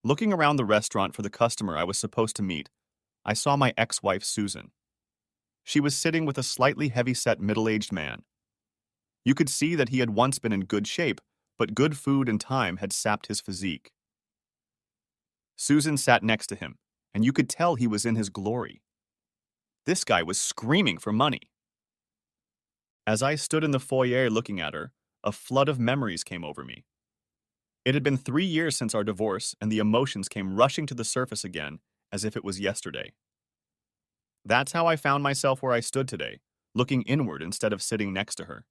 Looking around the restaurant for the customer I was supposed to meet, I saw my ex-wife Susan. She was sitting with a slightly heavy-set middle-aged man. You could see that he had once been in good shape, but good food and time had sapped his physique. Susan sat next to him, and you could tell he was in his glory. This guy was screaming for money. As I stood in the foyer looking at her, a flood of memories came over me. It had been 3 years since our divorce, and the emotions came rushing to the surface again as if it was yesterday. That's how I found myself where I stood today, looking inward instead of sitting next to her.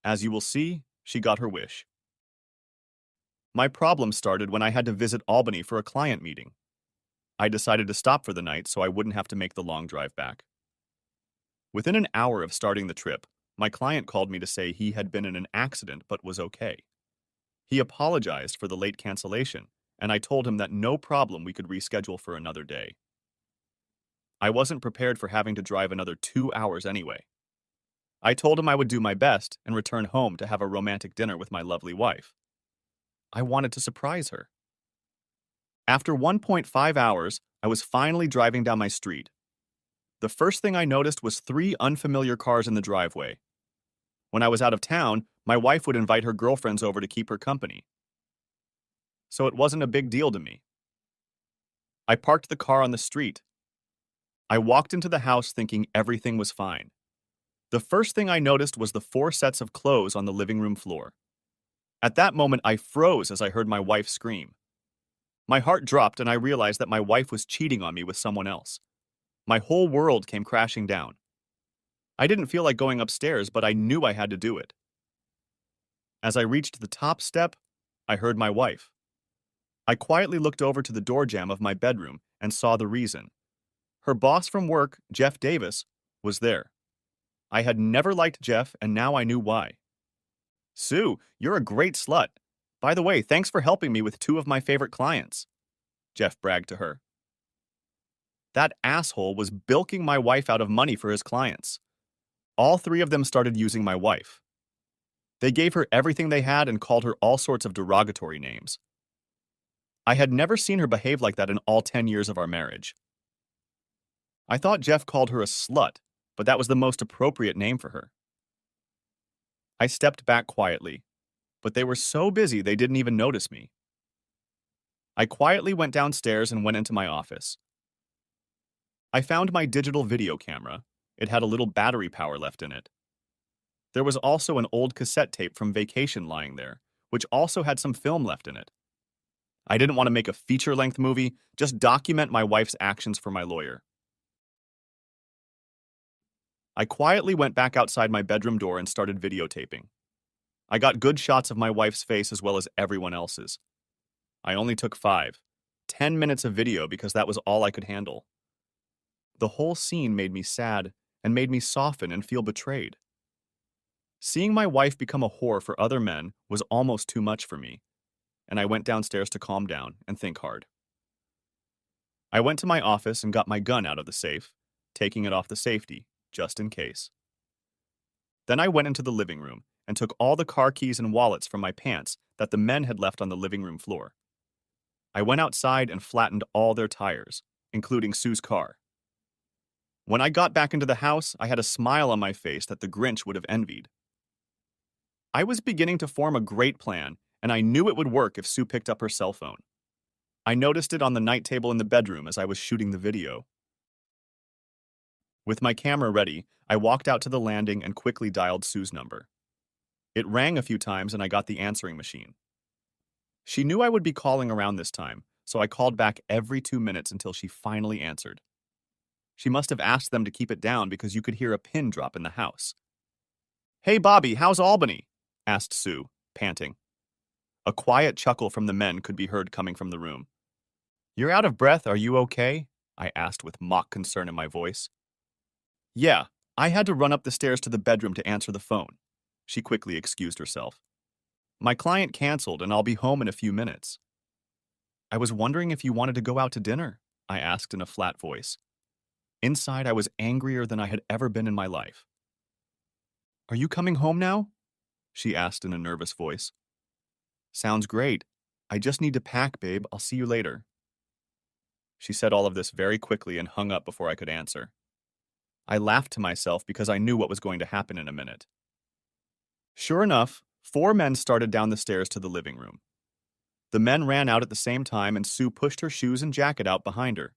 As you will see, she got her wish. My problem started when I had to visit Albany for a client meeting. I decided to stop for the night so I wouldn't have to make the long drive back. Within an hour of starting the trip, my client called me to say he had been in an accident but was okay. He apologized for the late cancellation, and I told him that no problem, we could reschedule for another day. I wasn't prepared for having to drive another 2 hours anyway. I told him I would do my best and return home to have a romantic dinner with my lovely wife. I wanted to surprise her. After 1.5 hours, I was finally driving down my street. The first thing I noticed was 3 unfamiliar cars in the driveway. When I was out of town, my wife would invite her girlfriends over to keep her company. So it wasn't a big deal to me. I parked the car on the street. I walked into the house thinking everything was fine. The first thing I noticed was the 4 sets of clothes on the living room floor. At that moment, I froze as I heard my wife scream. My heart dropped and I realized that my wife was cheating on me with someone else. My whole world came crashing down. I didn't feel like going upstairs, but I knew I had to do it. As I reached the top step, I heard my wife. I quietly looked over to the door jamb of my bedroom and saw the reason. Her boss from work, Jeff Davis, was there. I had never liked Jeff, and now I knew why. "Sue, you're a great slut. By the way, thanks for helping me with 2 of my favorite clients," Jeff bragged to her. That asshole was bilking my wife out of money for his clients. All 3 of them started using my wife. They gave her everything they had and called her all sorts of derogatory names. I had never seen her behave like that in all 10 years of our marriage. I thought Jeff called her a slut, but that was the most appropriate name for her. I stepped back quietly, but they were so busy they didn't even notice me. I quietly went downstairs and went into my office. I found my digital video camera. It had a little battery power left in it. There was also an old cassette tape from vacation lying there, which also had some film left in it. I didn't want to make a feature-length movie, just document my wife's actions for my lawyer. I quietly went back outside my bedroom door and started videotaping. I got good shots of my wife's face as well as everyone else's. I only took 10 minutes of video because that was all I could handle. The whole scene made me sad and made me soften and feel betrayed. Seeing my wife become a whore for other men was almost too much for me, and I went downstairs to calm down and think hard. I went to my office and got my gun out of the safe, taking it off the safety, just in case. Then I went into the living room and took all the car keys and wallets from my pants that the men had left on the living room floor. I went outside and flattened all their tires, including Sue's car. When I got back into the house, I had a smile on my face that the Grinch would have envied. I was beginning to form a great plan, and I knew it would work if Sue picked up her cell phone. I noticed it on the night table in the bedroom as I was shooting the video. With my camera ready, I walked out to the landing and quickly dialed Sue's number. It rang a few times and I got the answering machine. She knew I would be calling around this time, so I called back every 2 minutes until she finally answered. She must have asked them to keep it down because you could hear a pin drop in the house. "Hey Bobby, how's Albany?" asked Sue, panting. A quiet chuckle from the men could be heard coming from the room. "You're out of breath, are you okay?" I asked with mock concern in my voice. "Yeah, I had to run up the stairs to the bedroom to answer the phone," she quickly excused herself. "My client canceled and I'll be home in a few minutes." "I was wondering if you wanted to go out to dinner," I asked in a flat voice. Inside, I was angrier than I had ever been in my life. "Are you coming home now?" she asked in a nervous voice. "Sounds great. I just need to pack, babe. I'll see you later. She said all of this very quickly and hung up before I could answer. I laughed to myself because I knew what was going to happen in a minute. Sure enough, 4 men started down the stairs to the living room. The men ran out at the same time, and Sue pushed her shoes and jacket out behind her.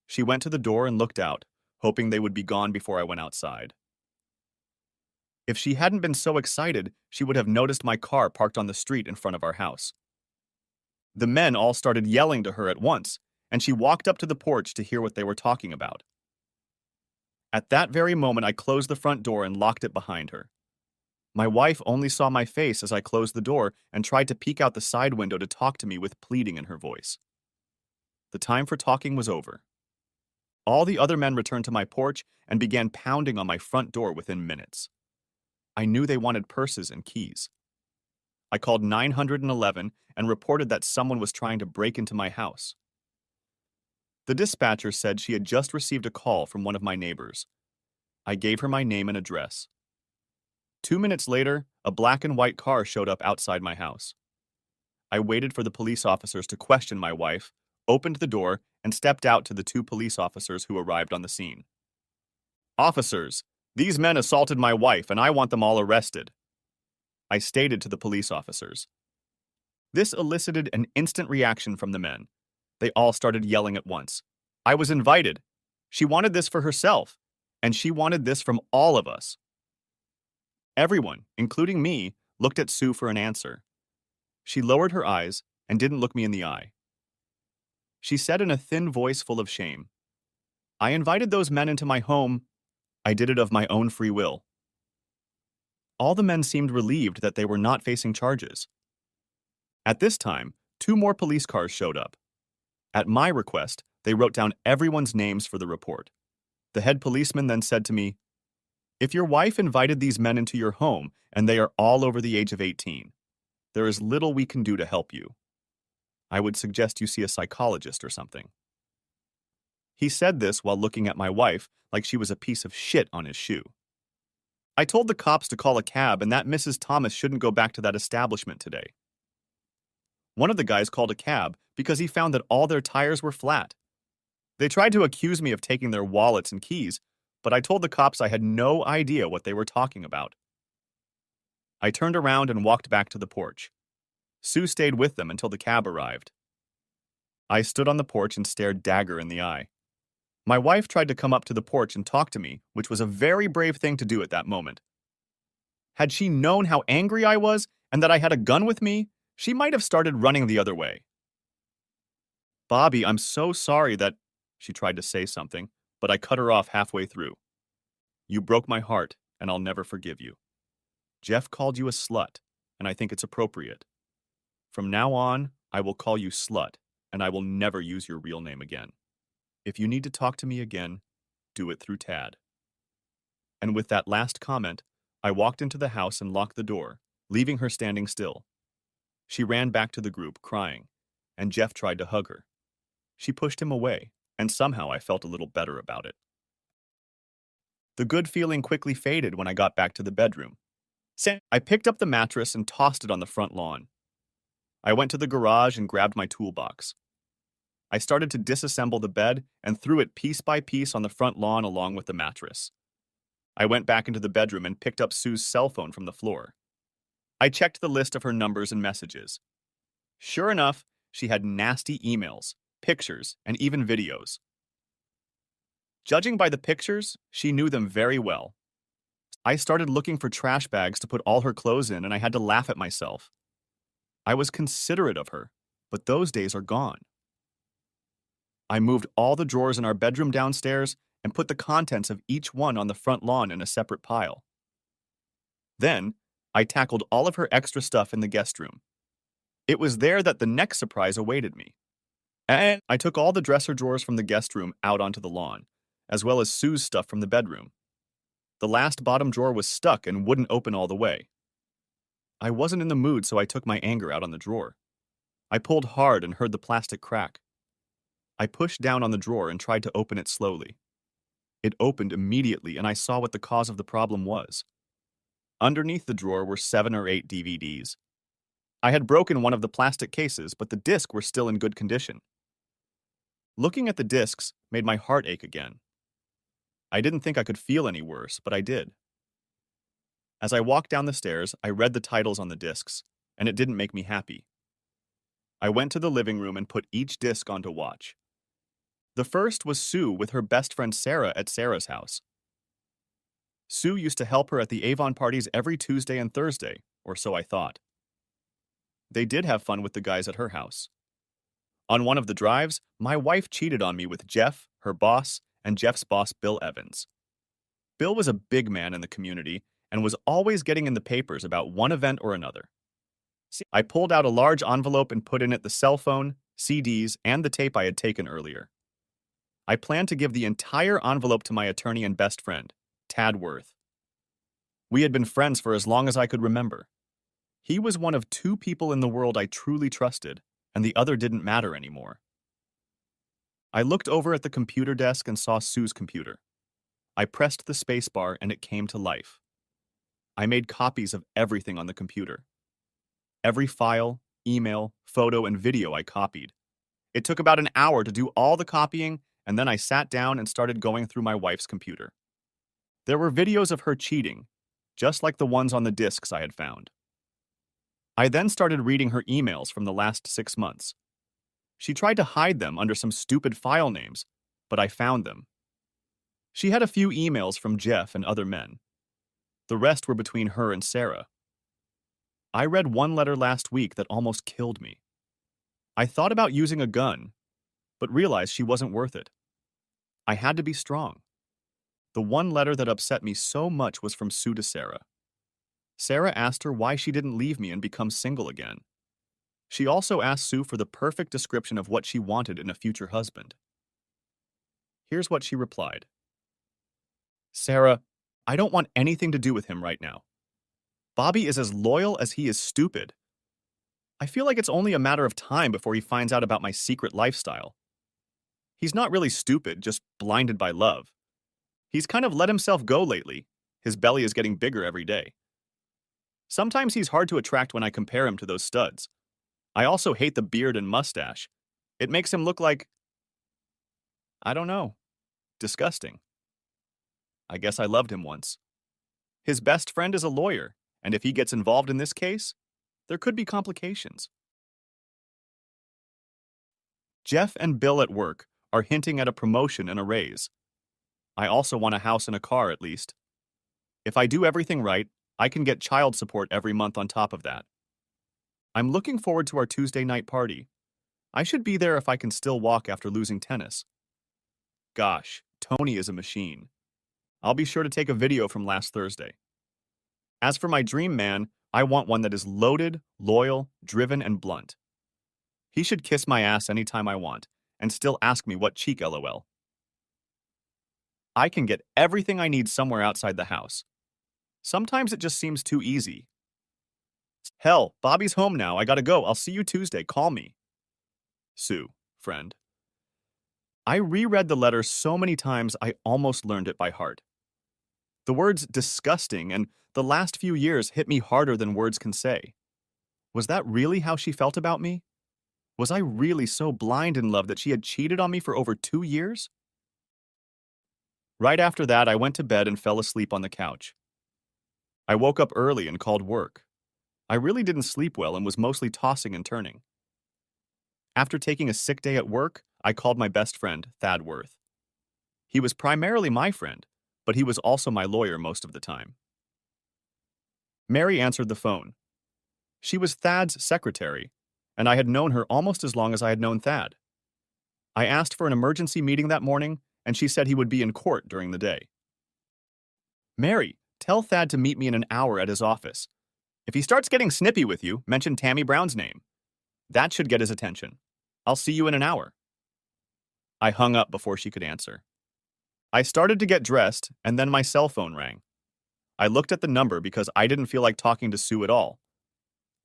She went to the door and looked out, hoping they would be gone before I went outside. If she hadn't been so excited, she would have noticed my car parked on the street in front of our house. The men all started yelling to her at once, and she walked up to the porch to hear what they were talking about. At that very moment, I closed the front door and locked it behind her. My wife only saw my face as I closed the door and tried to peek out the side window to talk to me with pleading in her voice. The time for talking was over. All the other men returned to my porch and began pounding on my front door within minutes. I knew they wanted purses and keys. I called 911 and reported that someone was trying to break into my house. The dispatcher said she had just received a call from one of my neighbors. I gave her my name and address. 2 minutes later, a black and white car showed up outside my house. I waited for the police officers to question my wife, opened the door, and stepped out to the 2 police officers who arrived on the scene. Officers, these men assaulted my wife and I want them all arrested, I stated to the police officers. This elicited an instant reaction from the men. They all started yelling at once. I was invited. She wanted this for herself, and she wanted this from all of us. Everyone, including me, looked at Sue for an answer. She lowered her eyes and didn't look me in the eye. She said in a thin voice full of shame, I invited those men into my home. I did it of my own free will. All the men seemed relieved that they were not facing charges. At this time, 2 more police cars showed up. At my request, they wrote down everyone's names for the report. The head policeman then said to me, if your wife invited these men into your home and they are all over the age of 18, there is little we can do to help you. I would suggest you see a psychologist or something. He said this while looking at my wife like she was a piece of shit on his shoe. I told the cops to call a cab and that Mrs. Thomas shouldn't go back to that establishment today. One of the guys called a cab because he found that all their tires were flat. They tried to accuse me of taking their wallets and keys, but I told the cops I had no idea what they were talking about. I turned around and walked back to the porch. Sue stayed with them until the cab arrived. I stood on the porch and stared Dagger in the eye. My wife tried to come up to the porch and talk to me, which was a very brave thing to do at that moment. Had she known how angry I was and that I had a gun with me, she might have started running the other way. Bobby, I'm so sorry that... She tried to say something, but I cut her off halfway through. You broke my heart, and I'll never forgive you. Jeff called you a slut, and I think it's appropriate. From now on, I will call you slut, and I will never use your real name again. If you need to talk to me again, do it through Tad. And with that last comment, I walked into the house and locked the door, leaving her standing still. She ran back to the group, crying, and Jeff tried to hug her. She pushed him away, and somehow I felt a little better about it. The good feeling quickly faded when I got back to the bedroom. I picked up the mattress and tossed it on the front lawn. I went to the garage and grabbed my toolbox. I started to disassemble the bed and threw it piece by piece on the front lawn along with the mattress. I went back into the bedroom and picked up Sue's cell phone from the floor. I checked the list of her numbers and messages. Sure enough, she had nasty emails, pictures, and even videos. Judging by the pictures, she knew them very well. I started looking for trash bags to put all her clothes in, and I had to laugh at myself. I was considerate of her, but those days are gone. I moved all the drawers in our bedroom downstairs and put the contents of each one on the front lawn in a separate pile. Then, I tackled all of her extra stuff in the guest room. It was there that the next surprise awaited me. And I took all the dresser drawers from the guest room out onto the lawn, as well as Sue's stuff from the bedroom. The last bottom drawer was stuck and wouldn't open all the way. I wasn't in the mood, so I took my anger out on the drawer. I pulled hard and heard the plastic crack. I pushed down on the drawer and tried to open it slowly. It opened immediately, and I saw what the cause of the problem was. Underneath the drawer were 7 or 8 DVDs. I had broken one of the plastic cases, but the discs were still in good condition. Looking at the discs made my heart ache again. I didn't think I could feel any worse, but I did. As I walked down the stairs, I read the titles on the discs, and it didn't make me happy. I went to the living room and put each disc onto watch. The first was Sue with her best friend Sarah at Sarah's house. Sue used to help her at the Avon parties every Tuesday and Thursday, or so I thought. They did have fun with the guys at her house. On one of the drives, my wife cheated on me with Jeff, her boss, and Jeff's boss, Bill Evans. Bill was a big man in the community and was always getting in the papers about one event or another. I pulled out a large envelope and put in it the cell phone, CDs, and the tape I had taken earlier. I planned to give the entire envelope to my attorney and best friend, Tad Worth. We had been friends for as long as I could remember. He was one of two people in the world I truly trusted, and the other didn't matter anymore. I looked over at the computer desk and saw Sue's computer. I pressed the spacebar and it came to life. I made copies of everything on the computer. Every file, email, photo, and video I copied. It took about an hour to do all the copying, and then I sat down and started going through my wife's computer. There were videos of her cheating, just like the ones on the discs I had found. I then started reading her emails from the last 6 months. She tried to hide them under some stupid file names, but I found them. She had a few emails from Jeff and other men. The rest were between her and Sarah. I read one letter last week that almost killed me. I thought about using a gun, but realized she wasn't worth it. I had to be strong. The one letter that upset me so much was from Sue to Sarah. Sarah asked her why she didn't leave me and become single again. She also asked Sue for the perfect description of what she wanted in a future husband. Here's what she replied. Sarah, I don't want anything to do with him right now. Bobby is as loyal as he is stupid. I feel like it's only a matter of time before he finds out about my secret lifestyle. He's not really stupid, just blinded by love. He's kind of let himself go lately. His belly is getting bigger every day. Sometimes he's hard to attract when I compare him to those studs. I also hate the beard and mustache. It makes him look like, I don't know, disgusting. I guess I loved him once. His best friend is a lawyer, and if he gets involved in this case, there could be complications. Jeff and Bill at work are hinting at a promotion and a raise. I also want a house and a car at least. If I do everything right, I can get child support every month on top of that. I'm looking forward to our Tuesday night party. I should be there if I can still walk after losing tennis. Gosh, Tony is a machine. I'll be sure to take a video from last Thursday. As for my dream man, I want one that is loaded, loyal, driven, and blunt. He should kiss my ass anytime I want, and still ask me what cheek LOL. I can get everything I need somewhere outside the house. Sometimes it just seems too easy. Hell, Bobby's home now. I gotta go. I'll see you Tuesday. Call me. Sue, friend. I reread the letter so many times I almost learned it by heart. The words disgusting and the last few years hit me harder than words can say. Was that really how she felt about me? Was I really so blind in love that she had cheated on me for over 2 years? Right after that, I went to bed and fell asleep on the couch. I woke up early and called work. I really didn't sleep well and was mostly tossing and turning. After taking a sick day at work, I called my best friend, Thad Worth. He was primarily my friend, but he was also my lawyer most of the time. Mary answered the phone. She was Thad's secretary, and I had known her almost as long as I had known Thad. I asked for an emergency meeting that morning, and she said he would be in court during the day. Mary, tell Thad to meet me in an hour at his office. If he starts getting snippy with you, mention Tammy Brown's name. That should get his attention. I'll see you in an hour. I hung up before she could answer. I started to get dressed, and then my cell phone rang. I looked at the number because I didn't feel like talking to Sue at all.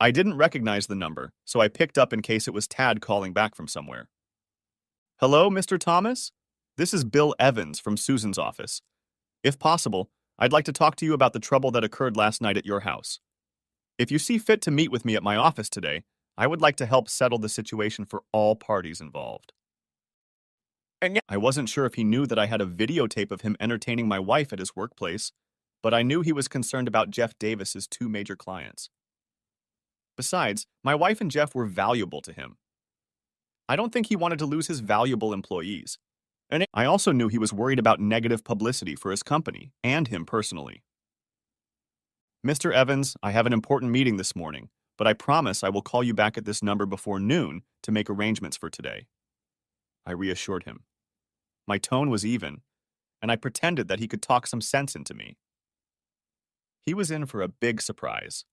I didn't recognize the number, so I picked up in case it was Tad calling back from somewhere. Hello, Mr. Thomas? This is Bill Evans from Susan's office. If possible, I'd like to talk to you about the trouble that occurred last night at your house. If you see fit to meet with me at my office today, I would like to help settle the situation for all parties involved. And yet, I wasn't sure if he knew that I had a videotape of him entertaining my wife at his workplace, but I knew he was concerned about Jeff Davis's two major clients. Besides, my wife and Jeff were valuable to him. I don't think he wanted to lose his valuable employees. And I also knew he was worried about negative publicity for his company and him personally. Mr. Evans, I have an important meeting this morning, but I promise I will call you back at this number before noon to make arrangements for today. I reassured him. My tone was even, and I pretended that he could talk some sense into me. He was in for a big surprise.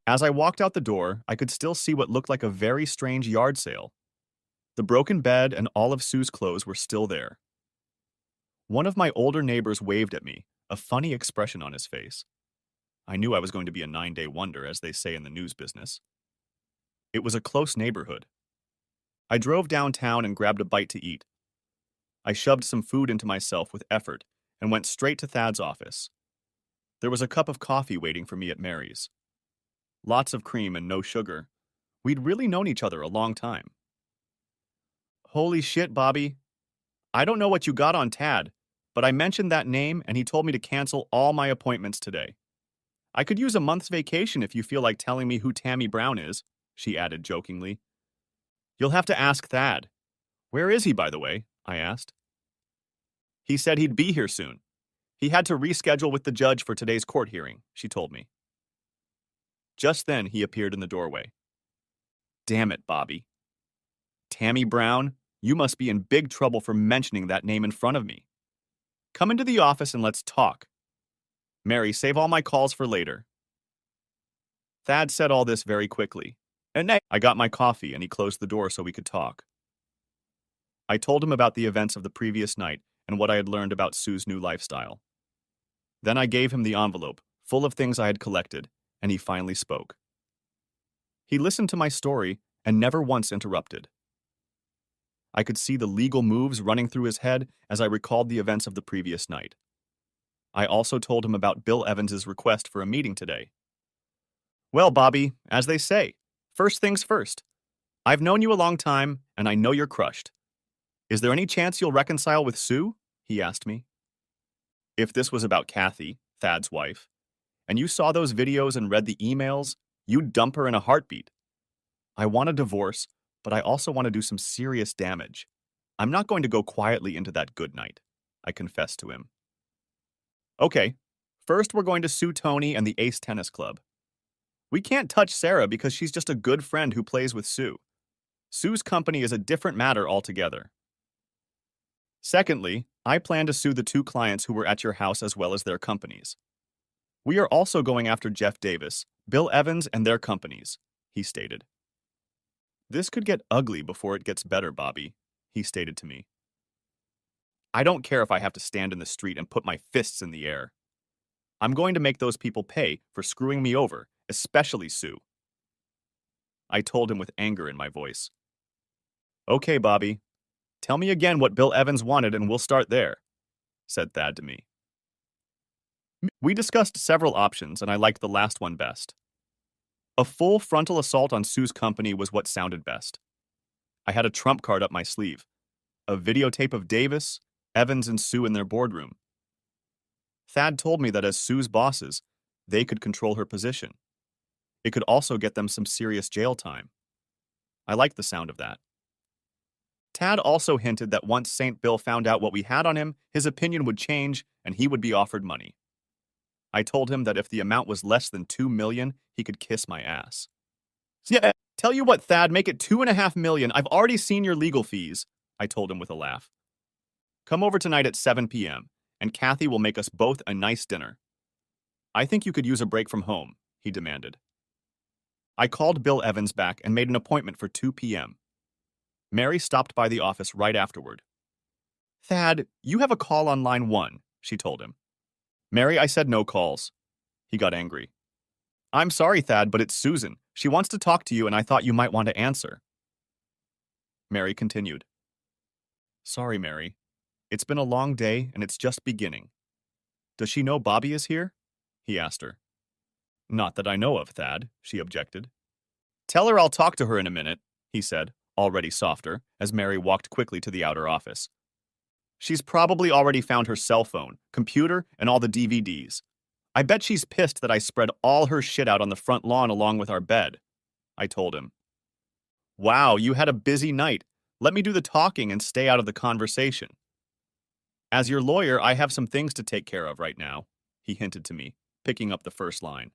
As I walked out the door, I could still see what looked like a very strange yard sale. The broken bed and all of Sue's clothes were still there. One of my older neighbors waved at me, a funny expression on his face. I knew I was going to be a 9-day wonder, as they say in the news business. It was a close neighborhood. I drove downtown and grabbed a bite to eat. I shoved some food into myself with effort and went straight to Thad's office. There was a cup of coffee waiting for me at Mary's. Lots of cream and no sugar. We'd really known each other a long time. Holy shit, Bobby. I don't know what you got on Tad, but I mentioned that name and he told me to cancel all my appointments today. I could use a month's vacation if you feel like telling me who Tammy Brown is, she added jokingly. You'll have to ask Thad. Where is he, by the way? I asked. He said he'd be here soon. He had to reschedule with the judge for today's court hearing, she told me. Just then, he appeared in the doorway. Damn it, Bobby. Tammy Brown, you must be in big trouble for mentioning that name in front of me. Come into the office and let's talk. Mary, save all my calls for later. Thad said all this very quickly, and I got my coffee and he closed the door so we could talk. I told him about the events of the previous night and what I had learned about Sue's new lifestyle. Then I gave him the envelope, full of things I had collected, and he finally spoke. He listened to my story and never once interrupted. I could see the legal moves running through his head as I recalled the events of the previous night. I also told him about Bill Evans's request for a meeting today. Well, Bobby, as they say, first things first. I've known you a long time, and I know you're crushed. Is there any chance you'll reconcile with Sue? He asked me. If this was about Kathy, Thad's wife, and you saw those videos and read the emails, you'd dump her in a heartbeat. I want a divorce, but I also want to do some serious damage. I'm not going to go quietly into that good night, I confessed to him. Okay, first we're going to sue Tony and the Ace Tennis Club. We can't touch Sarah because she's just a good friend who plays with Sue. Sue's company is a different matter altogether. Secondly, I plan to sue the two clients who were at your house as well as their companies. We are also going after Jeff Davis, Bill Evans, and their companies, he stated. This could get ugly before it gets better, Bobby, he stated to me. I don't care if I have to stand in the street and put my fists in the air. I'm going to make those people pay for screwing me over, especially Sue. I told him with anger in my voice. Okay, Bobby. Tell me again what Bill Evans wanted and we'll start there, said Thad to me. We discussed several options and I liked the last one best. A full frontal assault on Sue's company was what sounded best. I had a trump card up my sleeve. A videotape of Davis, Evans, and Sue in their boardroom. Thad told me that as Sue's bosses, they could control her position. It could also get them some serious jail time. I liked the sound of that. Tad also hinted that once St. Bill found out what we had on him, his opinion would change and he would be offered money. I told him that if the amount was less than $2 million, he could kiss my ass. Yeah, tell you what, Thad, make it $2.5 million. I've already seen your legal fees, I told him with a laugh. Come over tonight at 7 p.m., and Kathy will make us both a nice dinner. I think you could use a break from home, he demanded. I called Bill Evans back and made an appointment for 2 p.m. Mary stopped by the office right afterward. Thad, you have a call on line 1, she told him. Mary, I said no calls. He got angry. I'm sorry, Thad, but it's Susan. She wants to talk to you and I thought you might want to answer. Mary continued. Sorry, Mary. It's been a long day and it's just beginning. Does she know Bobby is here? he asked her. Not that I know of, Thad, she objected. Tell her I'll talk to her in a minute, he said, already softer, as Mary walked quickly to the outer office. She's probably already found her cell phone, computer, and all the DVDs. I bet she's pissed that I spread all her shit out on the front lawn along with our bed, I told him. Wow, you had a busy night. Let me do the talking and stay out of the conversation. As your lawyer, I have some things to take care of right now, he hinted to me, picking up the first line.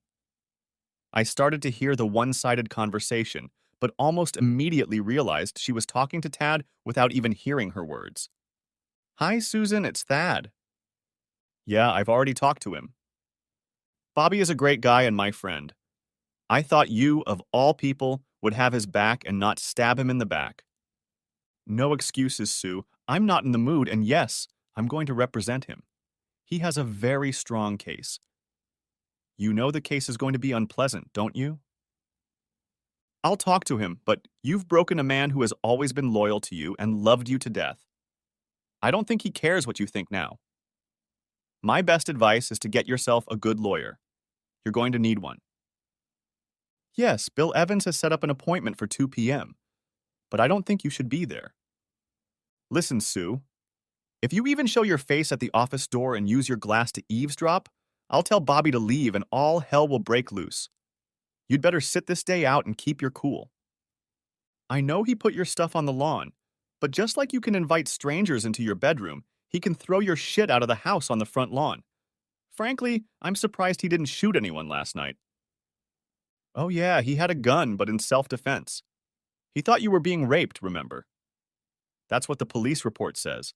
I started to hear the one-sided conversation, but almost immediately realized she was talking to Tad without even hearing her words. Hi, Susan, it's Thad. Yeah, I've already talked to him. Bobby is a great guy and my friend. I thought you, of all people, would have his back and not stab him in the back. No excuses, Sue. I'm not in the mood, and yes, I'm going to represent him. He has a very strong case. You know the case is going to be unpleasant, don't you? I'll talk to him, but you've broken a man who has always been loyal to you and loved you to death. I don't think he cares what you think now. My best advice is to get yourself a good lawyer. You're going to need one. Yes, Bill Evans has set up an appointment for 2 p.m., but I don't think you should be there. Listen, Sue, if you even show your face at the office door and use your glass to eavesdrop, I'll tell Bobby to leave and all hell will break loose. You'd better sit this day out and keep your cool. I know he put your stuff on the lawn, but just like you can invite strangers into your bedroom, he can throw your shit out of the house on the front lawn. Frankly, I'm surprised he didn't shoot anyone last night. Oh yeah, he had a gun, but in self-defense. He thought you were being raped, remember? That's what the police report says.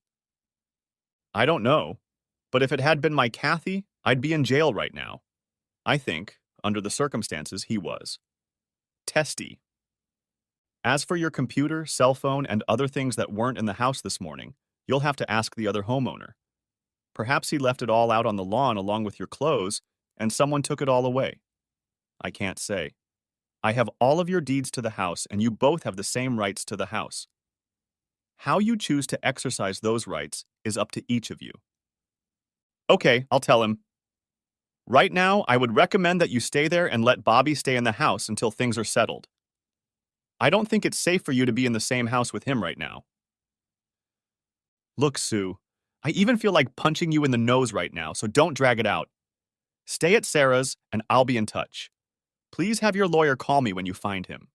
I don't know, but if it had been my Kathy, I'd be in jail right now. I think, under the circumstances, he was. Testy. As for your computer, cell phone, and other things that weren't in the house this morning, you'll have to ask the other homeowner. Perhaps he left it all out on the lawn along with your clothes, and someone took it all away. I can't say. I have all of your deeds to the house, and you both have the same rights to the house. How you choose to exercise those rights is up to each of you. Okay, I'll tell him. Right now, I would recommend that you stay there and let Bobby stay in the house until things are settled. I don't think it's safe for you to be in the same house with him right now. Look, Sue, I even feel like punching you in the nose right now, so don't drag it out. Stay at Sarah's, and I'll be in touch. Please have your lawyer call me when you find him.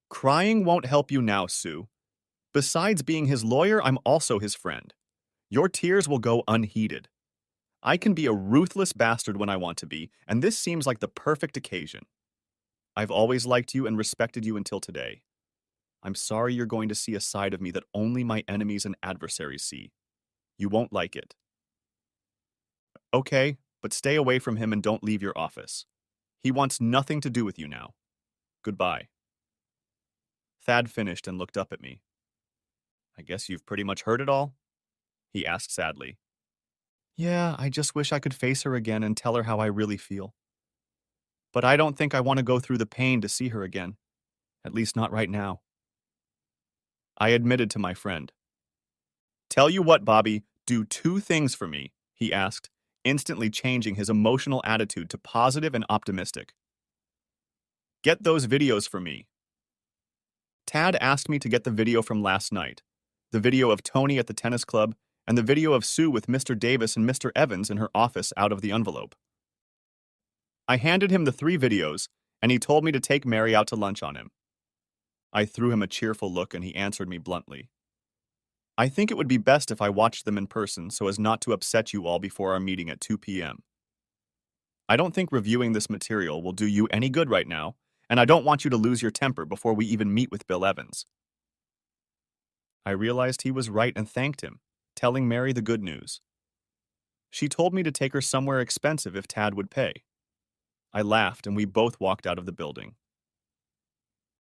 Crying won't help you now, Sue. Besides being his lawyer, I'm also his friend. Your tears will go unheeded. I can be a ruthless bastard when I want to be, and this seems like the perfect occasion. I've always liked you and respected you until today. I'm sorry you're going to see a side of me that only my enemies and adversaries see. You won't like it. Okay, but stay away from him and don't leave your office. He wants nothing to do with you now. Goodbye. Thad finished and looked up at me. I guess you've pretty much heard it all? He asked sadly. Yeah, I just wish I could face her again and tell her how I really feel. But I don't think I want to go through the pain to see her again. At least not right now. I admitted to my friend. Tell you what, Bobby, do 2 things for me, he asked, instantly changing his emotional attitude to positive and optimistic. Get those videos for me. Tad asked me to get the video from last night, the video of Tony at the tennis club, and the video of Sue with Mr. Davis and Mr. Evans in her office out of the envelope. I handed him the 3 videos, and he told me to take Mary out to lunch on him. I threw him a cheerful look, and he answered me bluntly. I think it would be best if I watched them in person so as not to upset you all before our meeting at 2 p.m. I don't think reviewing this material will do you any good right now, and I don't want you to lose your temper before we even meet with Bill Evans. I realized he was right and thanked him, telling Mary the good news. She told me to take her somewhere expensive if Tad would pay. I laughed and we both walked out of the building.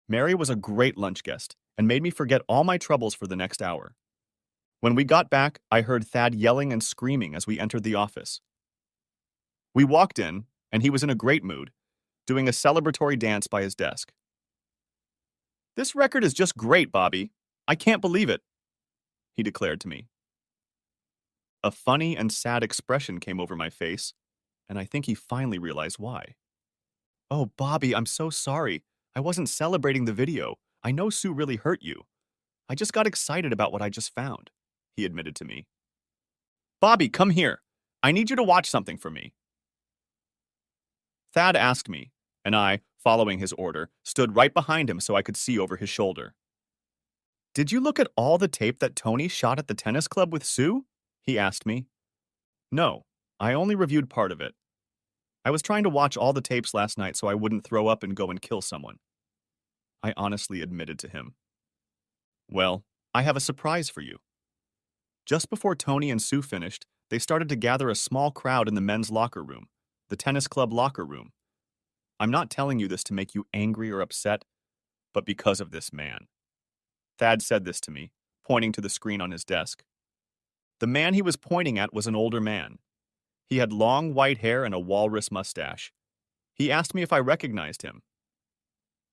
Mary was a great lunch guest and made me forget all my troubles for the next hour. When we got back, I heard Thad yelling and screaming as we entered the office. We walked in, and he was in a great mood, doing a celebratory dance by his desk. This record is just great, Bobby. I can't believe it, he declared to me. A funny and sad expression came over my face, and I think he finally realized why. "Oh, Bobby, I'm so sorry. I wasn't celebrating the video. I know Sue really hurt you. I just got excited about what I just found," he admitted to me. "Bobby, come here. I need you to watch something for me," Thad asked me, and I, following his order, stood right behind him so I could see over his shoulder. "Did you look at all the tape that Tony shot at the tennis club with Sue?" he asked me. "No, I only reviewed part of it. I was trying to watch all the tapes last night so I wouldn't throw up and go and kill someone," I honestly admitted to him. "Well, I have a surprise for you." Just before Tony and Sue finished, they started to gather a small crowd in the men's locker room, the tennis club locker room. I'm not telling you this to make you angry or upset, but because of this man. Thad said this to me, pointing to the screen on his desk. The man he was pointing at was an older man. He had long white hair and a walrus mustache. He asked me if I recognized him.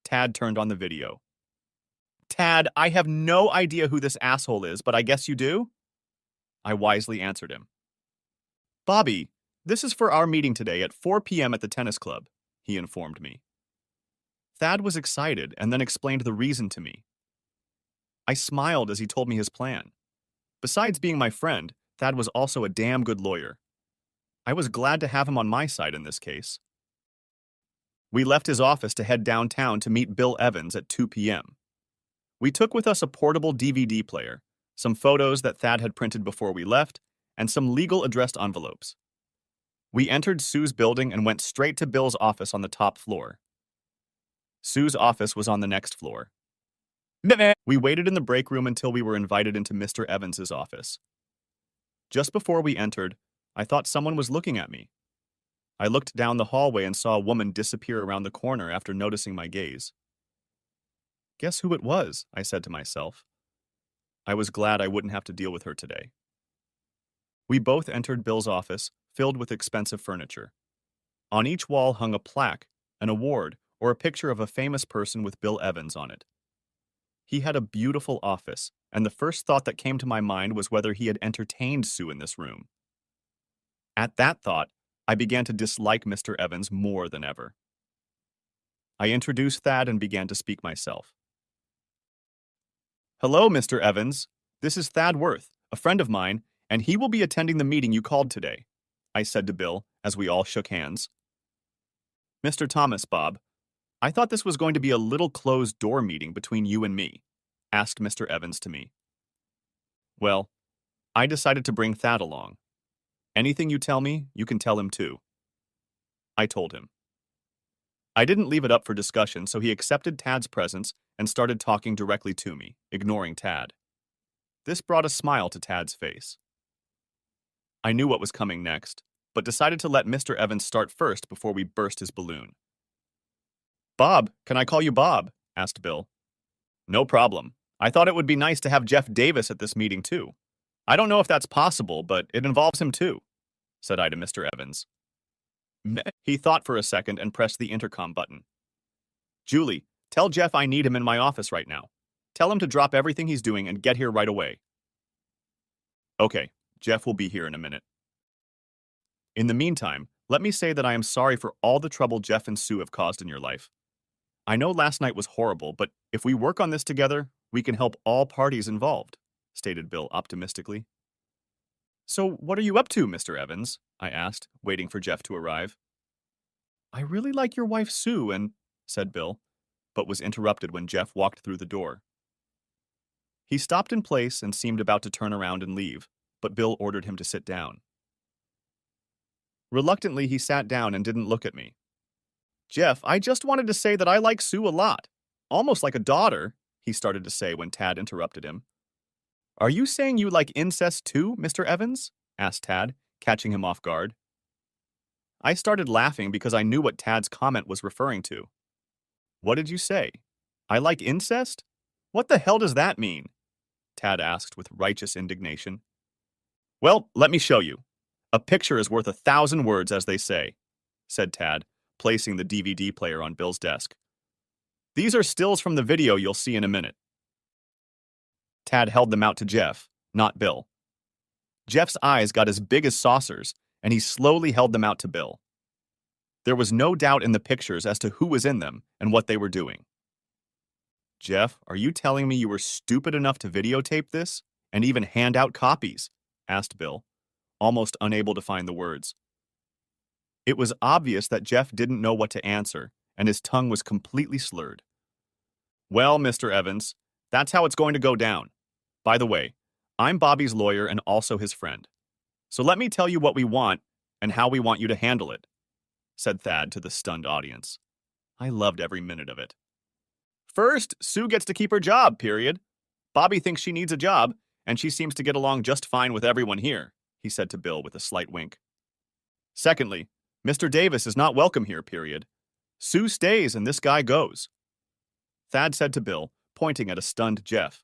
Tad turned on the video. "Tad, I have no idea who this asshole is, but I guess you do?" I wisely answered him. "Bobby, this is for our meeting today at 4 p.m. at the tennis club," he informed me. Thad was excited and then explained the reason to me. I smiled as he told me his plan. Besides being my friend, Thad was also a damn good lawyer. I was glad to have him on my side in this case. We left his office to head downtown to meet Bill Evans at 2 p.m. We took with us a portable DVD player, some photos that Thad had printed before we left, and some legal addressed envelopes. We entered Sue's building and went straight to Bill's office on the top floor. Sue's office was on the next floor. We waited in the break room until we were invited into Mr. Evans's office. Just before we entered, I thought someone was looking at me. I looked down the hallway and saw a woman disappear around the corner after noticing my gaze. "Guess who it was?" I said to myself. I was glad I wouldn't have to deal with her today. We both entered Bill's office, filled with expensive furniture. On each wall hung a plaque, an award, or a picture of a famous person with Bill Evans on it. He had a beautiful office, and the first thought that came to my mind was whether he had entertained Sue in this room. At that thought, I began to dislike Mr. Evans more than ever. I introduced Thad and began to speak myself. "Hello, Mr. Evans. This is Thad Worth, a friend of mine, and he will be attending the meeting you called today," I said to Bill as we all shook hands. "Mr. Thomas, Bob, I thought this was going to be a little closed-door meeting between you and me," asked Mr. Evans to me. "Well, I decided to bring Thad along. Anything you tell me, you can tell him too," I told him. I didn't leave it up for discussion, so he accepted Tad's presence and started talking directly to me, ignoring Tad. This brought a smile to Tad's face. I knew what was coming next, but decided to let Mr. Evans start first before we burst his balloon. "Bob, can I call you Bob?" asked Bill. "No problem. I thought it would be nice to have Jeff Davis at this meeting too. I don't know if that's possible, but it involves him too," said I to Mr. Evans. He thought for a second and pressed the intercom button. "Julie, tell Jeff I need him in my office right now. Tell him to drop everything he's doing and get here right away." "Okay, Jeff will be here in a minute." In the meantime, let me say that I am sorry for all the trouble Jeff and Sue have caused in your life. I know last night was horrible, but if we work on this together, we can help all parties involved," stated Bill optimistically. "So what are you up to, Mr. Evans?" I asked, waiting for Jeff to arrive. "I really like your wife Sue and," said Bill, but was interrupted when Jeff walked through the door. He stopped in place and seemed about to turn around and leave, but Bill ordered him to sit down. Reluctantly, he sat down and didn't look at me. "Jeff, I just wanted to say that I like Sue a lot. Almost like a daughter," he started to say when Tad interrupted him. "Are you saying you like incest too, Mr. Evans?" asked Tad, catching him off guard. I started laughing because I knew what Tad's comment was referring to. "What did you say? I like incest? What the hell does that mean?" Tad asked with righteous indignation. "Well, let me show you. A picture is worth 1,000 words, as they say," said Tad, placing the DVD player on Bill's desk. "These are stills from the video you'll see in a minute." Tad held them out to Jeff, not Bill. Jeff's eyes got as big as saucers, and he slowly held them out to Bill. There was no doubt in the pictures as to who was in them and what they were doing. Jeff, are you telling me you were stupid enough to videotape this and even hand out copies? Asked Bill, almost unable to find the words. It was obvious that Jeff didn't know what to answer, and his tongue was completely slurred. Well, Mr. Evans, that's how it's going to go down. By the way, I'm Bobby's lawyer and also his friend. So let me tell you what we want and how we want you to handle it, said Thad to the stunned audience. I loved every minute of it. First, Sue gets to keep her job, period. Bobby thinks she needs a job, and she seems to get along just fine with everyone here, he said to Bill with a slight wink. Secondly, Mr. Davis is not welcome here, period. Sue stays and this guy goes, Thad said to Bill, pointing at a stunned Jeff.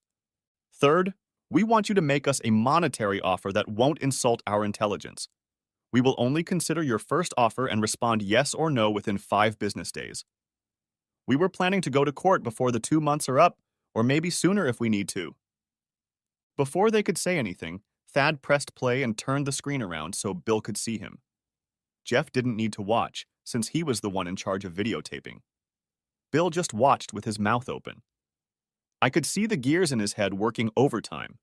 Third, we want you to make us a monetary offer that won't insult our intelligence. We will only consider your first offer and respond yes or no within 5 business days. We were planning to go to court before the 2 months are up, or maybe sooner if we need to. Before they could say anything, Thad pressed play and turned the screen around so Bill could see him. Jeff didn't need to watch, since he was the one in charge of videotaping. Bill just watched with his mouth open. I could see the gears in his head working overtime.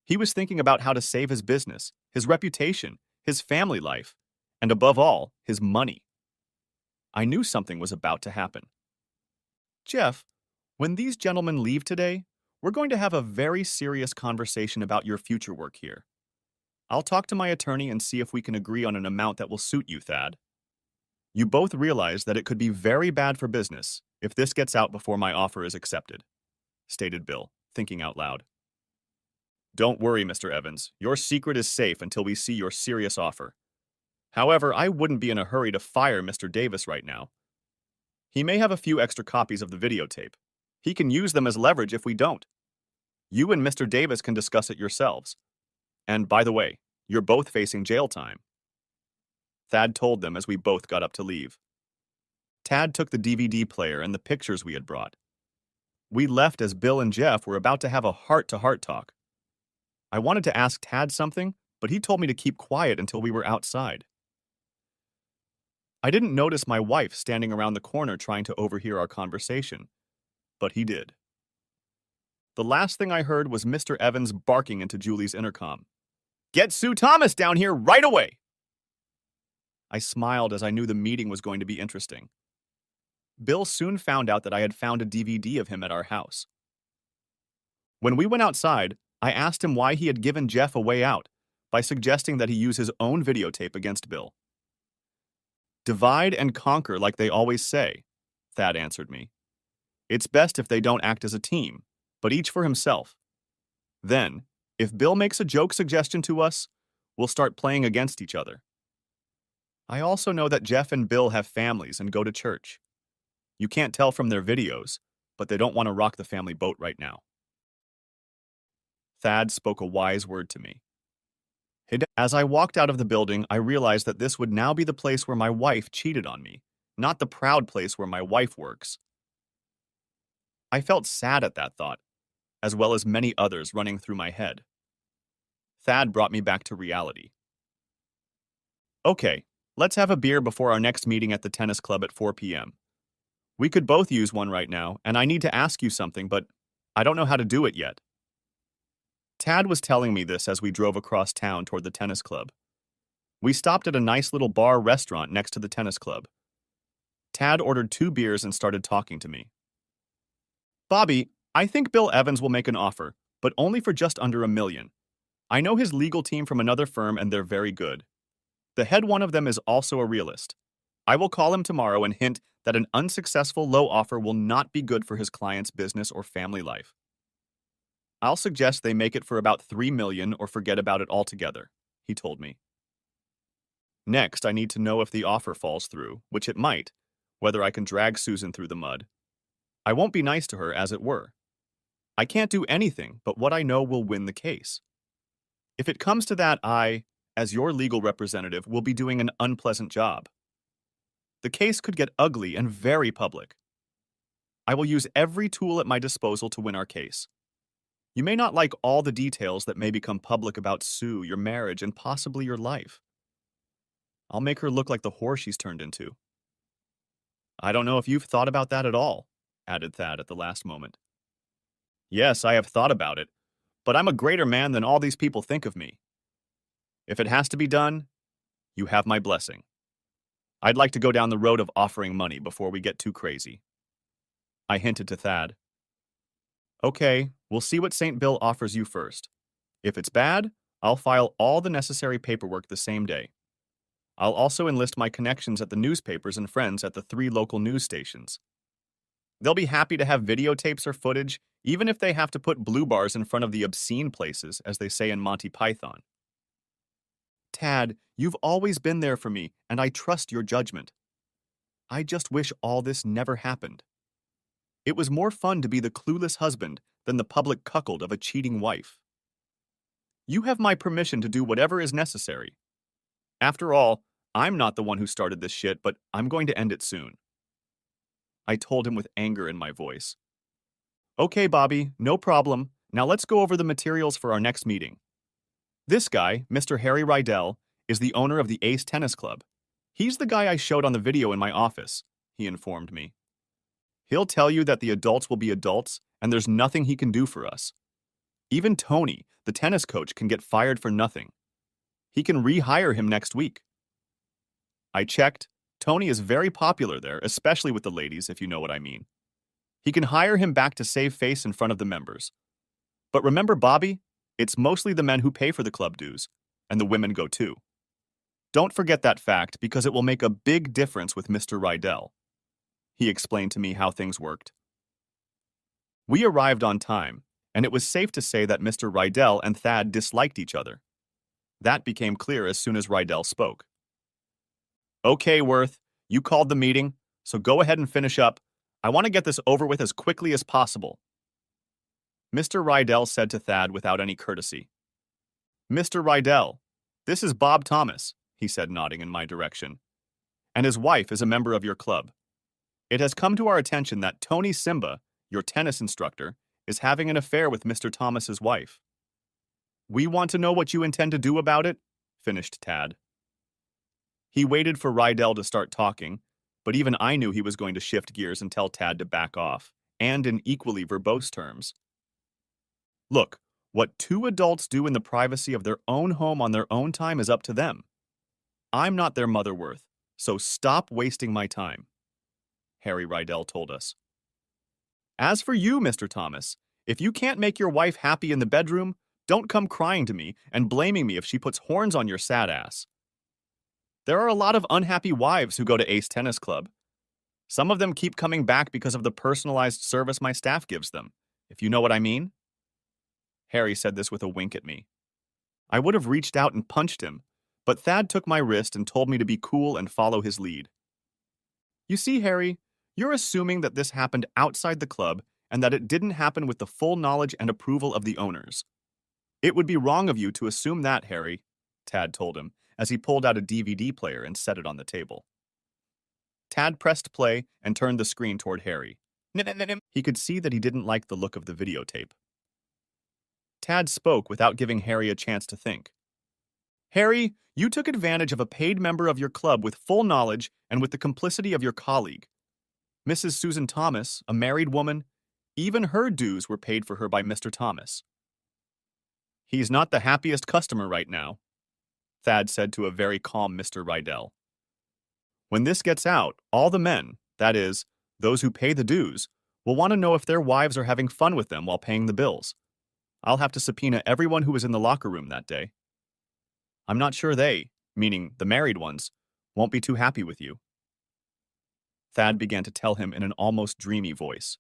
He was thinking about how to save his business, his reputation, his family life, and above all, his money. I knew something was about to happen. Jeff, when these gentlemen leave today, we're going to have a very serious conversation about your future work here. I'll talk to my attorney and see if we can agree on an amount that will suit you, Thad. You both realize that it could be very bad for business if this gets out before my offer is accepted, stated Bill, thinking out loud. Don't worry, Mr. Evans. Your secret is safe until we see your serious offer. However, I wouldn't be in a hurry to fire Mr. Davis right now. He may have a few extra copies of the videotape. He can use them as leverage if we don't. You and Mr. Davis can discuss it yourselves. And by the way, you're both facing jail time. Thad told them as we both got up to leave. Tad took the DVD player and the pictures we had brought. We left as Bill and Jeff were about to have a heart-to-heart talk. I wanted to ask Tad something, but he told me to keep quiet until we were outside. I didn't notice my wife standing around the corner trying to overhear our conversation, but he did. The last thing I heard was Mr. Evans barking into Julie's intercom. Get Sue Thomas down here right away! I smiled as I knew the meeting was going to be interesting. Bill soon found out that I had found a DVD of him at our house. When we went outside, I asked him why he had given Jeff a way out by suggesting that he use his own videotape against Bill. Divide and conquer like they always say, Thad answered me. It's best if they don't act as a team, but each for himself. Then, if Bill makes a joke suggestion to us, we'll start playing against each other. I also know that Jeff and Bill have families and go to church. You can't tell from their videos, but they don't want to rock the family boat right now. Thad spoke a wise word to me. As I walked out of the building, I realized that this would now be the place where my wife cheated on me, not the proud place where my wife works. I felt sad at that thought, as well as many others running through my head. Thad brought me back to reality. Okay, let's have a beer before our next meeting at the tennis club at 4 p.m. We could both use one right now, and I need to ask you something, but I don't know how to do it yet. Tad was telling me this as we drove across town toward the tennis club. We stopped at a nice little bar restaurant next to the tennis club. Tad ordered 2 beers and started talking to me. Bobby, I think Bill Evans will make an offer, but only for just under $1 million. I know his legal team from another firm and they're very good. The head one of them is also a realist. I will call him tomorrow and hint that an unsuccessful low offer will not be good for his client's business or family life. I'll suggest they make it for about $3 million or forget about it altogether, he told me. Next, I need to know if the offer falls through, which it might, whether I can drag Susan through the mud. I won't be nice to her, as it were. I can't do anything but what I know will win the case. If it comes to that, I, as your legal representative, will be doing an unpleasant job. The case could get ugly and very public. I will use every tool at my disposal to win our case. You may not like all the details that may become public about Sue, your marriage, and possibly your life. I'll make her look like the whore she's turned into. I don't know if you've thought about that at all, added Thad at the last moment. Yes, I have thought about it, but I'm a greater man than all these people think of me. If it has to be done, you have my blessing. I'd like to go down the road of offering money before we get too crazy. I hinted to Thad. Okay, we'll see what St. Bill offers you first. If it's bad, I'll file all the necessary paperwork the same day. I'll also enlist my connections at the newspapers and friends at the 3 local news stations. They'll be happy to have videotapes or footage, even if they have to put blue bars in front of the obscene places, as they say in Monty Python. Tad, you've always been there for me, and I trust your judgment. I just wish all this never happened. It was more fun to be the clueless husband than the public cuckold of a cheating wife. You have my permission to do whatever is necessary. After all, I'm not the one who started this shit, but I'm going to end it soon. I told him with anger in my voice. Okay, Bobby, no problem. Now let's go over the materials for our next meeting. This guy, Mr. Harry Rydell, is the owner of the Ace Tennis Club. He's the guy I showed on the video in my office, he informed me. He'll tell you that the adults will be adults, and there's nothing he can do for us. Even Tony, the tennis coach, can get fired for nothing. He can rehire him next week. I checked. Tony is very popular there, especially with the ladies, if you know what I mean. He can hire him back to save face in front of the members. But remember, Bobby, it's mostly the men who pay for the club dues, and the women go too. Don't forget that fact because it will make a big difference with Mr. Rydell. He explained to me how things worked. We arrived on time, and it was safe to say that Mr. Rydell and Thad disliked each other. That became clear as soon as Rydell spoke. Okay, Worth, you called the meeting, so go ahead and finish up. I want to get this over with as quickly as possible. Mr. Rydell said to Thad without any courtesy. Mr. Rydell, this is Bob Thomas, he said, nodding in my direction. And his wife is a member of your club. It has come to our attention that Tony Simba, your tennis instructor, is having an affair with Mr. Thomas's wife. We want to know what you intend to do about it, finished Tad. He waited for Rydell to start talking, but even I knew he was going to shift gears and tell Tad to back off, and in equally verbose terms. Look, what 2 adults do in the privacy of their own home on their own time is up to them. I'm not their mother, Worth, so stop wasting my time, Harry Rydell told us. As for you, Mr. Thomas, if you can't make your wife happy in the bedroom, don't come crying to me and blaming me if she puts horns on your sad ass. There are a lot of unhappy wives who go to Ace Tennis Club. Some of them keep coming back because of the personalized service my staff gives them, if you know what I mean. Harry said this with a wink at me. I would have reached out and punched him, but Thad took my wrist and told me to be cool and follow his lead. You see, Harry, you're assuming that this happened outside the club and that it didn't happen with the full knowledge and approval of the owners. It would be wrong of you to assume that, Harry, Tad told him, as he pulled out a DVD player and set it on the table. Tad pressed play and turned the screen toward Harry. He could see that he didn't like the look of the videotape. Tad spoke without giving Harry a chance to think. Harry, you took advantage of a paid member of your club with full knowledge and with the complicity of your colleague. Mrs. Susan Thomas, a married woman, even her dues were paid for her by Mr. Thomas. He's not the happiest customer right now, Thad said to a very calm Mr. Rydell. When this gets out, all the men, that is, those who pay the dues, will want to know if their wives are having fun with them while paying the bills. I'll have to subpoena everyone who was in the locker room that day. I'm not sure they, meaning the married ones, won't be too happy with you. Thad began to tell him in an almost dreamy voice.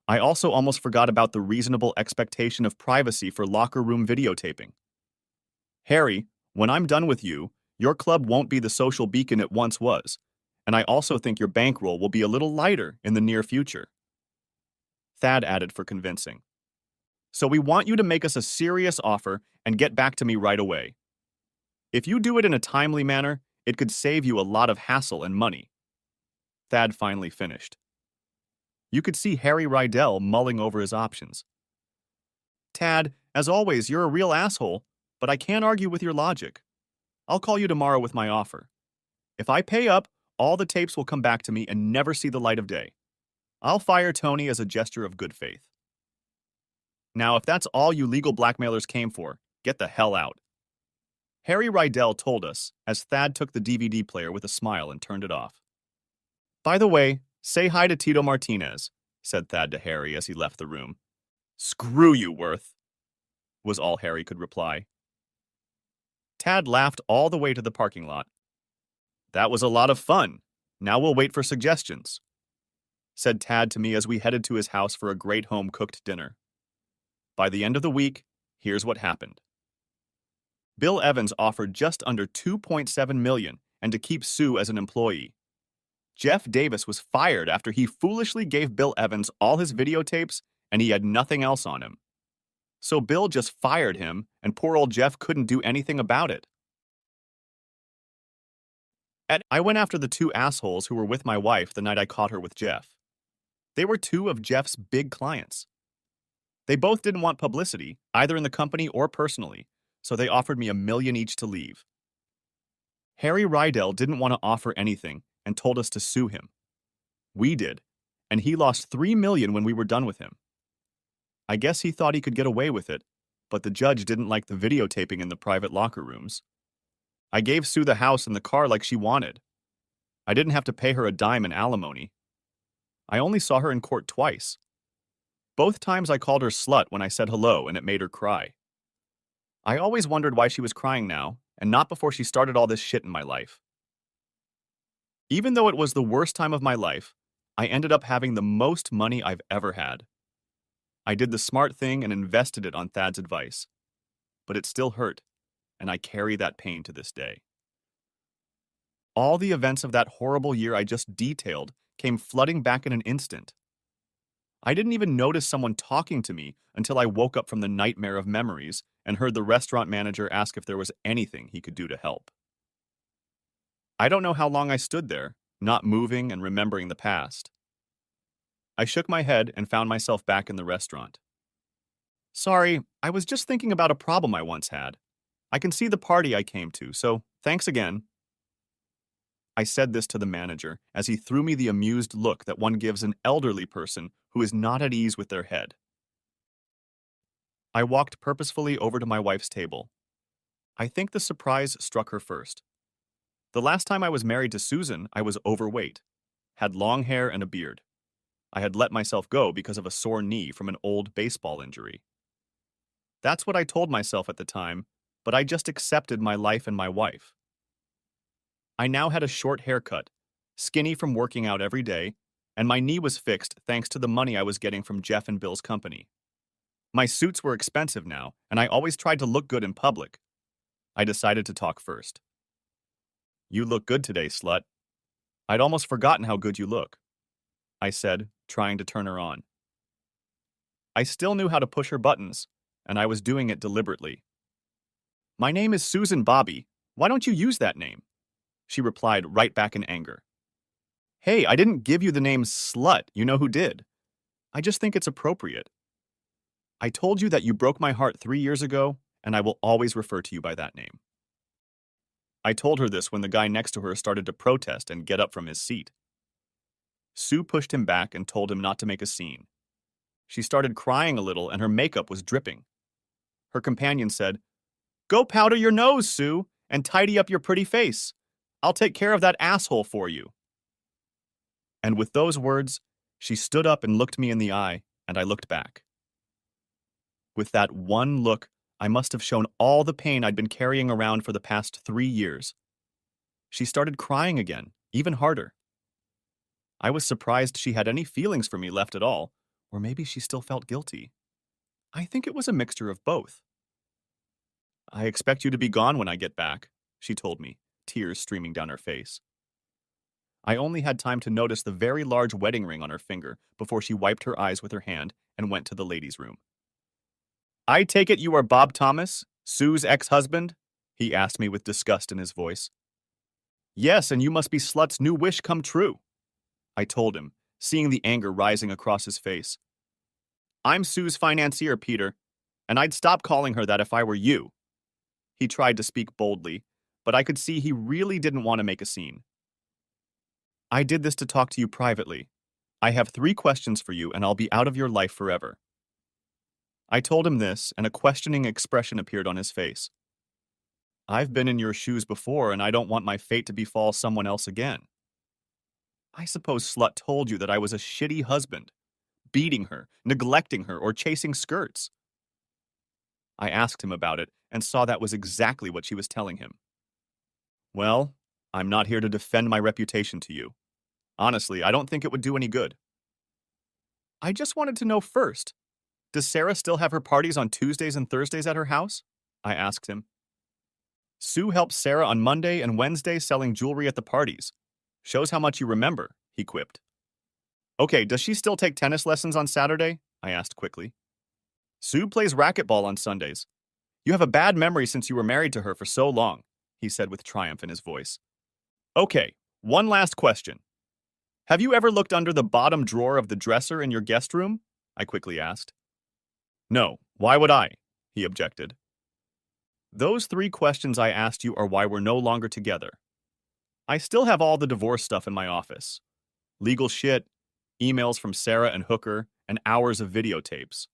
I also almost forgot about the reasonable expectation of privacy for locker room videotaping. Harry, when I'm done with you, your club won't be the social beacon it once was, and I also think your bankroll will be a little lighter in the near future. Thad added for convincing. So we want you to make us a serious offer and get back to me right away. If you do it in a timely manner, it could save you a lot of hassle and money. Thad finally finished. You could see Harry Rydell mulling over his options. Tad, as always, you're a real asshole, but I can't argue with your logic. I'll call you tomorrow with my offer. If I pay up, all the tapes will come back to me and never see the light of day. I'll fire Tony as a gesture of good faith. Now, if that's all you legal blackmailers came for, get the hell out. Harry Rydell told us as Thad took the DVD player with a smile and turned it off. By the way, say hi to Tito Martinez, said Thad to Harry as he left the room. Screw you, Worth, was all Harry could reply. Tad laughed all the way to the parking lot. That was a lot of fun. Now we'll wait for suggestions, said Tad to me as we headed to his house for a great home-cooked dinner. By the end of the week, here's what happened. Bill Evans offered just under $2.7 million and to keep Sue as an employee. Jeff Davis was fired after he foolishly gave Bill Evans all his videotapes and he had nothing else on him. So Bill just fired him and poor old Jeff couldn't do anything about it. I went after the two assholes who were with my wife the night I caught her with Jeff. They were two of Jeff's big clients. They both didn't want publicity, either in the company or personally, so they offered me $1 million each to leave. Harry Rydell didn't want to offer anything and told us to sue him. We did, and he lost $3 million when we were done with him. I guess he thought he could get away with it, but the judge didn't like the videotaping in the private locker rooms. I gave Sue the house and the car like she wanted. I didn't have to pay her a dime in alimony. I only saw her in court twice. Both times I called her slut when I said hello and it made her cry. I always wondered why she was crying now, and not before she started all this shit in my life. Even though it was the worst time of my life, I ended up having the most money I've ever had. I did the smart thing and invested it on Thad's advice. But it still hurt, and I carry that pain to this day. All the events of that horrible year I just detailed came flooding back in an instant. I didn't even notice someone talking to me until I woke up from the nightmare of memories and heard the restaurant manager ask if there was anything he could do to help. I don't know how long I stood there, not moving and remembering the past. I shook my head and found myself back in the restaurant. Sorry, I was just thinking about a problem I once had. I can see the party I came to, so thanks again. I said this to the manager as he threw me the amused look that one gives an elderly person who is not at ease with their head. I walked purposefully over to my wife's table. I think the surprise struck her first. The last time I was married to Susan, I was overweight, had long hair and a beard. I had let myself go because of a sore knee from an old baseball injury. That's what I told myself at the time, but I just accepted my life and my wife. I now had a short haircut, skinny from working out every day, and my knee was fixed thanks to the money I was getting from Jeff and Bill's company. My suits were expensive now, and I always tried to look good in public. I decided to talk first. You look good today, slut. I'd almost forgotten how good you look, I said, trying to turn her on. I still knew how to push her buttons, and I was doing it deliberately. My name is Susan Bobby. Why don't you use that name? She replied right back in anger. Hey, I didn't give you the name slut. You know who did. I just think it's appropriate. I told you that you broke my heart 3 years ago, and I will always refer to you by that name. I told her this when the guy next to her started to protest and get up from his seat. Sue pushed him back and told him not to make a scene. She started crying a little and her makeup was dripping. Her companion said, Go powder your nose, Sue, and tidy up your pretty face. I'll take care of that asshole for you. And with those words, she stood up and looked me in the eye, and I looked back. With that one look, I must have shown all the pain I'd been carrying around for the past 3 years. She started crying again, even harder. I was surprised she had any feelings for me left at all, or maybe she still felt guilty. I think it was a mixture of both. I expect you to be gone when I get back, she told me, tears streaming down her face. I only had time to notice the very large wedding ring on her finger before she wiped her eyes with her hand and went to the ladies' room. I take it you are Bob Thomas, Sue's ex-husband? He asked me with disgust in his voice. Yes, and you must be Slut's new wish come true, I told him, seeing the anger rising across his face. I'm Sue's financier, Peter, and I'd stop calling her that if I were you. He tried to speak boldly, but I could see he really didn't want to make a scene. I did this to talk to you privately. I have 3 questions for you and I'll be out of your life forever. I told him this, and a questioning expression appeared on his face. I've been in your shoes before, and I don't want my fate to befall someone else again. I suppose Slut told you that I was a shitty husband, beating her, neglecting her, or chasing skirts. I asked him about it and saw that was exactly what she was telling him. Well, I'm not here to defend my reputation to you. Honestly, I don't think it would do any good. I just wanted to know first, does Sarah still have her parties on Tuesdays and Thursdays at her house? I asked him. Sue helps Sarah on Monday and Wednesday selling jewelry at the parties. Shows how much you remember, he quipped. Okay, does she still take tennis lessons on Saturday? I asked quickly. Sue plays racquetball on Sundays. You have a bad memory since you were married to her for so long, he said with triumph in his voice. Okay, one last question. Have you ever looked under the bottom drawer of the dresser in your guest room? I quickly asked. No, why would I? He objected. Those 3 questions I asked you are why we're no longer together. I still have all the divorce stuff in my office. Legal shit, emails from Sarah and Hooker, and hours of videotapes.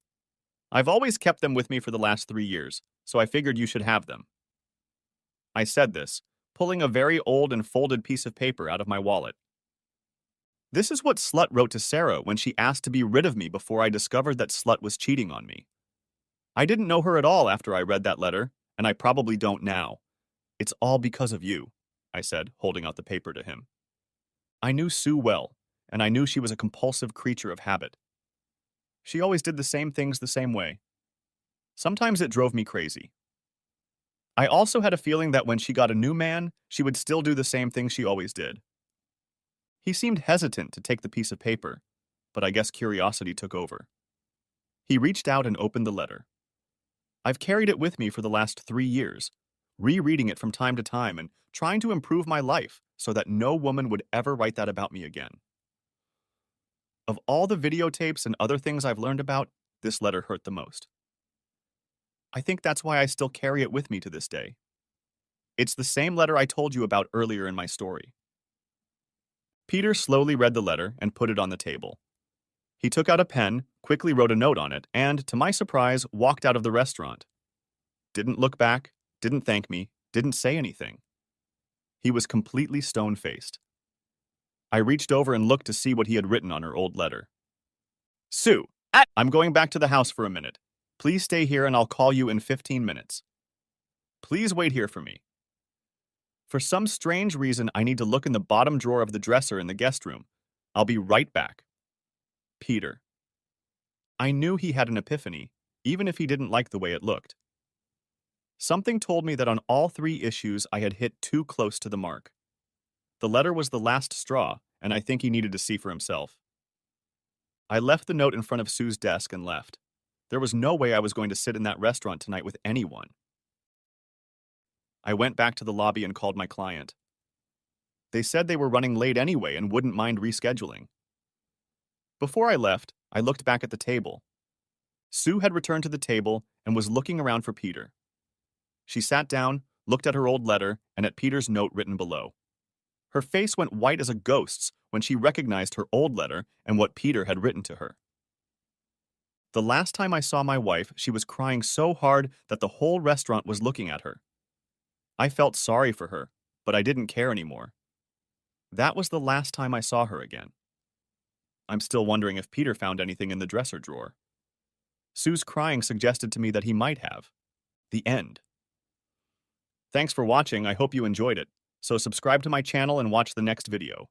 I've always kept them with me for the last 3 years, so I figured you should have them. I said this, pulling a very old and folded piece of paper out of my wallet. This is what Slut wrote to Sarah when she asked to be rid of me before I discovered that Slut was cheating on me. I didn't know her at all after I read that letter, and I probably don't now. It's all because of you, I said, holding out the paper to him. I knew Sue well, and I knew she was a compulsive creature of habit. She always did the same things the same way. Sometimes it drove me crazy. I also had a feeling that when she got a new man, she would still do the same thing she always did. He seemed hesitant to take the piece of paper, but I guess curiosity took over. He reached out and opened the letter. I've carried it with me for the last 3 years, rereading it from time to time and trying to improve my life so that no woman would ever write that about me again. Of all the videotapes and other things I've learned about, this letter hurt the most. I think that's why I still carry it with me to this day. It's the same letter I told you about earlier in my story. Peter slowly read the letter and put it on the table. He took out a pen, quickly wrote a note on it, and, to my surprise, walked out of the restaurant. Didn't look back, didn't thank me, didn't say anything. He was completely stone-faced. I reached over and looked to see what he had written on her old letter. Sue, I'm going back to the house for a minute. Please stay here and I'll call you in 15 minutes. Please wait here for me. For some strange reason, I need to look in the bottom drawer of the dresser in the guest room. I'll be right back. Peter. I knew he had an epiphany, even if he didn't like the way it looked. Something told me that on all 3 issues I had hit too close to the mark. The letter was the last straw, and I think he needed to see for himself. I left the note in front of Sue's desk and left. There was no way I was going to sit in that restaurant tonight with anyone. I went back to the lobby and called my client. They said they were running late anyway and wouldn't mind rescheduling. Before I left, I looked back at the table. Sue had returned to the table and was looking around for Peter. She sat down, looked at her old letter and at Peter's note written below. Her face went white as a ghost's when she recognized her old letter and what Peter had written to her. The last time I saw my wife, she was crying so hard that the whole restaurant was looking at her. I felt sorry for her, but I didn't care anymore. That was the last time I saw her again. I'm still wondering if Peter found anything in the dresser drawer. Sue's crying suggested to me that he might have. The end. Thanks for watching. I hope you enjoyed it. So subscribe to my channel and watch the next video.